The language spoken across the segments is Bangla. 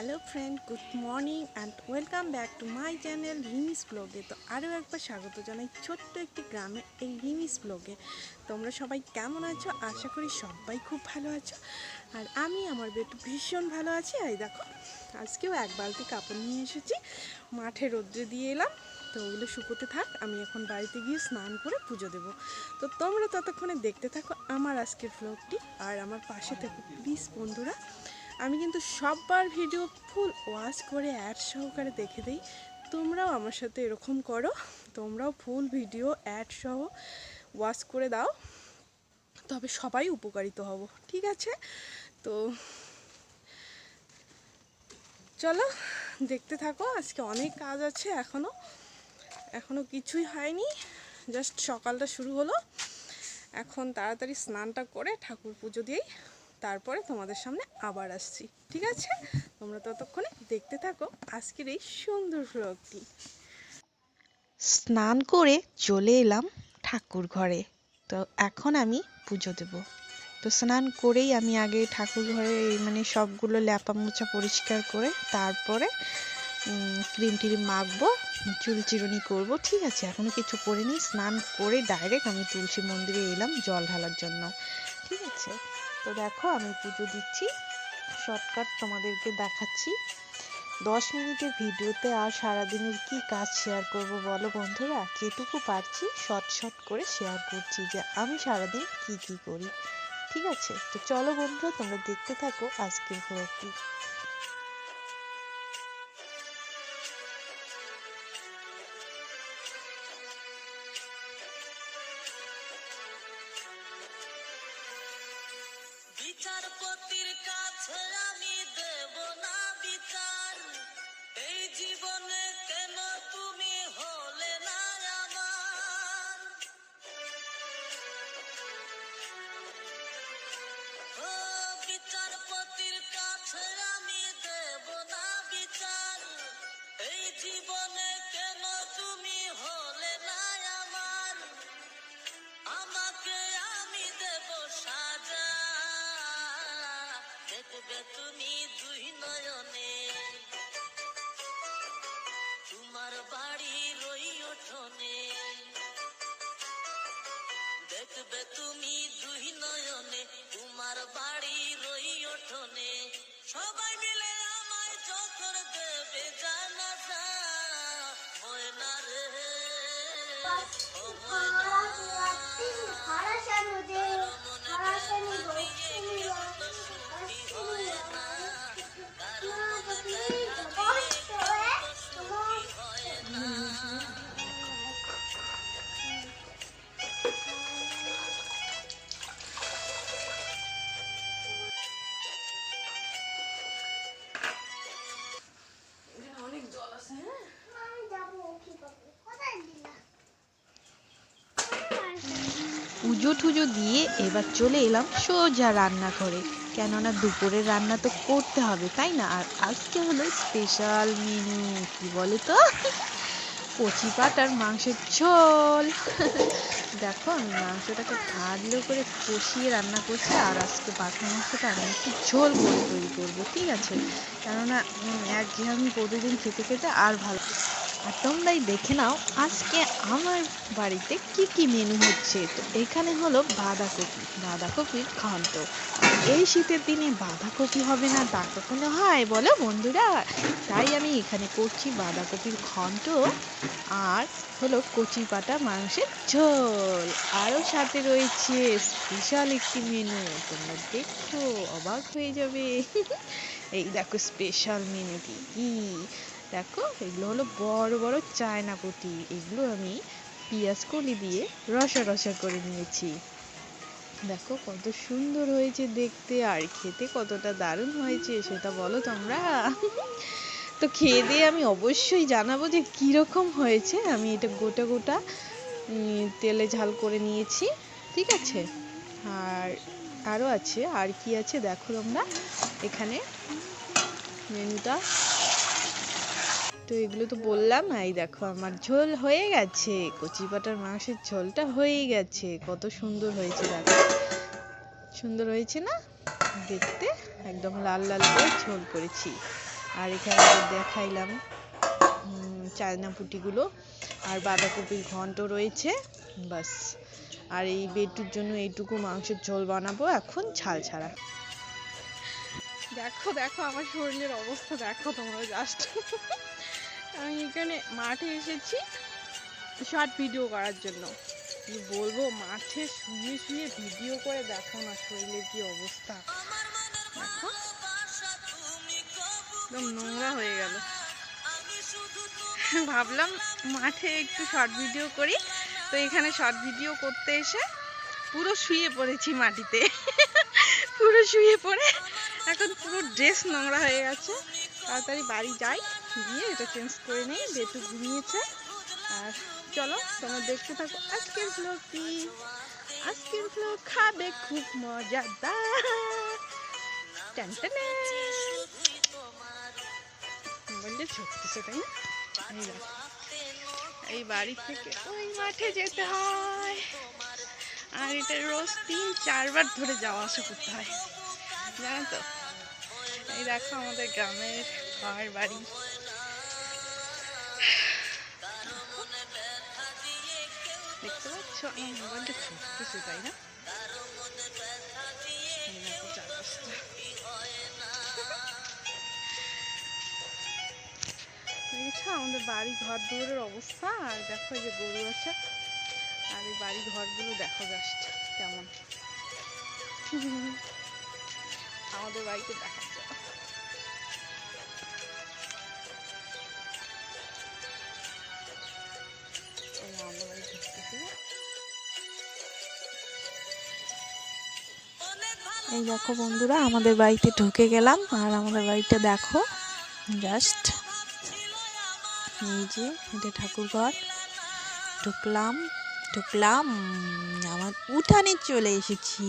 Hello friend, good morning and welcome back to my channel Rimi's ব্লগে। তো আরও একবার স্বাগত জানাই ছোট্ট একটি গ্রামে এই রিমিস ব্লগে। তোমরা সবাই কেমন আছো? আশা করি সবাই খুব ভালো আছো, আর আমি আমার বেটু ভীষণ ভালো আছি। এই দেখো, আজকেও এক বালতি কাপড় নিয়ে এসেছি, মাঠে রোদ্রে দিয়ে এলাম। তো ওগুলো শুকোতে থাক, আমি এখন বাড়িতে গিয়ে স্নান করে পুজো দেবো। তো তোমরা ততক্ষণে দেখতে থাকো আমার আজকের ব্লগটি, আর আমার পাশে থাকো প্লিজ বন্ধুরা। আমি কিন্তু সববার ভিডিও ফুল ওয়াচ করে অ্যাড সহকারে দেখে দিই, তোমরাও আমার সাথে এরকম করো, তোমরাও ফুল ভিডিও অ্যাড সহ ওয়াচ করে দাও, তবে সবাই উপকারিত হব, ঠিক আছে? তো চলো দেখতে থাকো। আজকে অনেক কাজ আছে, এখনো কিছুই হয়নি, জাস্ট সকালটা শুরু হলো। এখন তাড়াতাড়ি স্নানটা করে ঠাকুর পুজো দিয়েই তারপরে তোমাদের সামনে আবার আসছি, ঠিক আছে? তোমরা ততক্ষণে দেখতে থাকো আজকের এই সুন্দর ব্লগটি। স্নান করে চলে এলাম ঠাকুর ঘরে। তো এখন আমি পুজো দেব। তো স্নান করেই আমি আগে ঠাকুর ঘরে সবগুলো ল্যাপা মোছা পরিষ্কার করে তারপরে ক্রিম টিম মাখবো, চুল চিরুনি করবো, ঠিক আছে? এখনো কিছু করিনি। স্নান করে ডাইরেক্ট আমি তুলসী মন্দিরে এলাম জল ঢালার জন্য, ঠিক আছে? তো দেখো আমি পুজো দিচ্ছি, শর্টকাট তোমাদেরকে দেখাচ্ছি। 10 মিনিটের ভিডিওতে আর সারাদিনের কি কাজ শেয়ার করব বলো বন্ধুরা? যেটুকু পারছি শর্ট করে শেয়ার করছি যে আমি সারাদিন কি কি করি, ঠিক আছে? তো চলো বন্ধুরা, তোমরা দেখতে থাকো আজকের ব্লগটি। বিচারপতির কাছে আমি দেব না বিচার, এই জীবনে কেন তুমি হলে না আমার। ও বিচারপতির কাছে আমি দেব না বিচার, এই জীবনে কেন তুমি হলে না আমার। আমাকে আমি দেব সাজা, দেখবে তুমি দুই নয়নে, তোমার বাড়ির ওই উঠোনে। দেখবে তুমি দুই নয়নে, তোমার বাড়ির ওই উঠোনে। সবাই মিলে আমায় যখন দেবে জানাজা, ময়না রে ও ময়না, অনেক জল আছে। পুজো টুজো দিয়ে এবার চলে এলাম সোজা রান্নাঘরে, কেননা দুপুরের রান্না তো করতে হবে, তাই না? আর আজকে হলো স্পেশাল মেনু, কি বলে তো, কচি পাটার মাংসের ঝোল। দেখো আমি মাংসটাকে ভালো করে কষিয়ে রান্না করছি, আর আজকে পাঠার মাংসটা আমি একটু ঝোল করে তৈরি করবো, ঠিক আছে? কেননা একঘেয়েমি প্রতিদিন খেতে খেতে আর ভালো। আর তোমরাই দেখে নাও আজকে আমার বাড়িতে কি কি মেনু হচ্ছে। তো এখানে হলো বাঁধাকপির ঘন্ট। এই শীতের দিনে বাঁধাকপি হবে না তা কখনো হয় বলো বন্ধুরা? তাই আমি এখানে করছি বাঁধাকপির ঘন্ট, আর হলো কচি পাটা মাংসের ঝোল, আরও সাথে রয়েছে স্পেশাল একটি মেনু, তোমরা দেখো অবাক হয়ে যাবে। এই দেখো স্পেশাল মেনুটি কি, দেখো এগুলো হলো বড় বড় চায়না পুঁটি, এগুলো আমি পেঁয়াজ কলি দিয়ে রসা করে নিয়েছি। দেখো কত সুন্দর হয়েছে দেখতে, আর খেতে কতটা দারুণ হয়েছে সেটা বলো তোমরা। তো খেয়ে দিয়ে আমি অবশ্যই জানাবো যে কিরকম হয়েছে। আমি এটা গোটা তেলে ঝাল করে নিয়েছি, ঠিক আছে? আর আরও আছে, আর কি আছে দেখো তোমরা এখানে মেনুটা। তো এগুলো তো বললাম। এই দেখো আমার ঝোল হয়ে গেছে, কচি পাটার মাংসের ঝোলটা হয়ে গেছে, কত সুন্দর হয়েছে দেখো, সুন্দর হয়েছে না দেখতে? একদম লাল লাল করে ঝোল করেছি। আর এখানে যে দেখাইলাম চায়না পুঁটিগুলো, আর বাঁধাকপির ঘন্ট রয়েছে, বাস। আর এই বেটুর জন্য এইটুকু মাংসের ঝোল বানাবো এখন ছাল ছাড়া। দেখো দেখো আমার শরীরের অবস্থা দেখো তোমরা জাস্ট। আমি এখানে মাঠে এসেছি শর্ট ভিডিও করার জন্য। কি বলবো, মাঠে শুয়ে শুয়ে ভিডিও করে দেখো না শরীরের কি অবস্থা। দেখো একদম নোংরা হয়ে গেল। ভাবলাম মাঠে একটু শর্ট ভিডিও করি, তো এখানে শর্ট ভিডিও করতে এসে পুরো শুয়ে পড়েছি মাটিতে। পুরো শুয়ে পড়ে এখন পুরো ড্রেস নোংরা হয়ে গেছে। তাড়াতাড়ি বাড়ি যাই, গিয়ে এটা চেঞ্জ করে নেই। বেটু ঘুমিয়েছে। আর চলো তোমরা দেখতে থাকো আজকের ব্লগটি। আজকের ব্লগ খাবে খুব মজাদার। মোবাইলটা ছুটতেছে তাই না? এই দেখো, এই বাড়ি থেকে ওই মাঠে যেতে হয়, আর এটা রোজ 3-4 বার ধরে যাওয়া আসা করতে হয়, জানো তো। এই দেখো আমাদের গ্রামের ঘর বাড়ি। দেখতে পাচ্ছ আমার মোবাইলটা ছুটতেছে তাই না? এই দেখো চারপাশটা। দেখেছো আমাদের বাড়ি ঘর দুয়ারের অবস্থা। আর দেখো এই যে গরু আছে, আর এই বাড়ি ঘরগুলো দেখো জাস্ট কেমন। আমাদের বাড়িতে দেখা যায়। আমাদের বাড়ি ঢুকতেছি না। এই দেখো বন্ধুরা আমাদের বাড়িতে ঢুকে গেলাম, আর আমাদের বাড়িটা দেখো জাস্ট। এই যে এটা ঠাকুর ঘর। ঢুকলাম আমার উঠানে চলে এসেছি।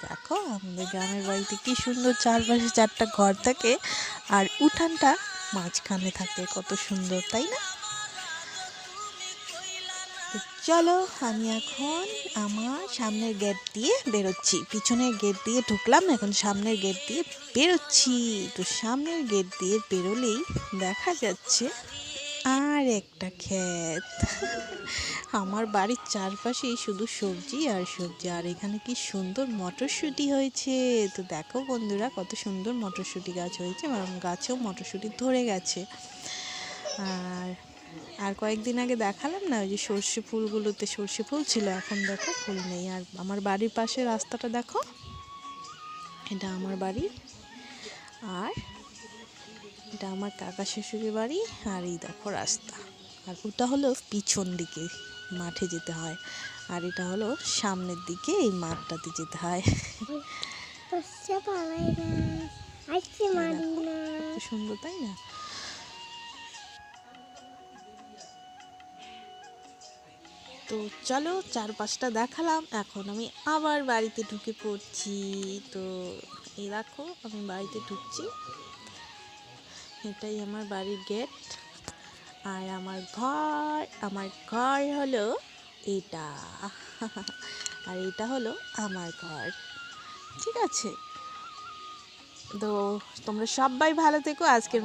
দেখো আমাদের গ্রামের বাড়িতে কি সুন্দর চারপাশে 4টা ঘর থাকে, আর উঠানটা মাঝখানে থাকে, কত সুন্দর তাই না? তো চলো আমি এখন আমার সামনের গেট দিয়ে বেরোচ্ছি। পিছনের গেট দিয়ে ঢুকলাম, এখন সামনের গেট দিয়ে বেরোচ্ছি। তো সামনের গেট দিয়ে বেরোলেই দেখা যাচ্ছে আর একটা ক্ষেত। আমার বাড়ির চারপাশেই শুধু সবজি আর সবজি। আর এখানে কি সুন্দর মটরশুঁটি হয়েছে। তো দেখো বন্ধুরা কত সুন্দর মটরশুঁটি গাছ হয়েছে, গাছেও মটরশুঁটি ধরে গেছে। আর কয়েকদিন আগে দেখালাম না ওই যে সর্ষে ফুলগুলোতে সর্ষে ফুল ছিল, এখন দেখো ফুল নেই। আর আমার বাড়ির পাশে রাস্তাটা দেখো, এটা আমার বাড়ি, আর এটা আমার কাকা শ্বশুরের বাড়ি। আর এই দেখো রাস্তা, আর ওটা হলো পিছন দিকে মাঠে যেতে হয়, আর এটা হলো সামনের দিকে এই মাঠটাতে যেতে হয়। সুন্দর তাই না? তো চলো 4-5টা দেখালাম, এখন আমি আবার বাড়িতে ঢুকে পড়ছি। তো এই দেখো আমি বাড়িতে ঢুকছি, এটাই আমার বাড়ির গেট। আর আমার ঘর হলো এটা। আর এটা হলো আমার ঘর, ঠিক আছে? তো তোমরা সবাই ভালো থেকো। আজকের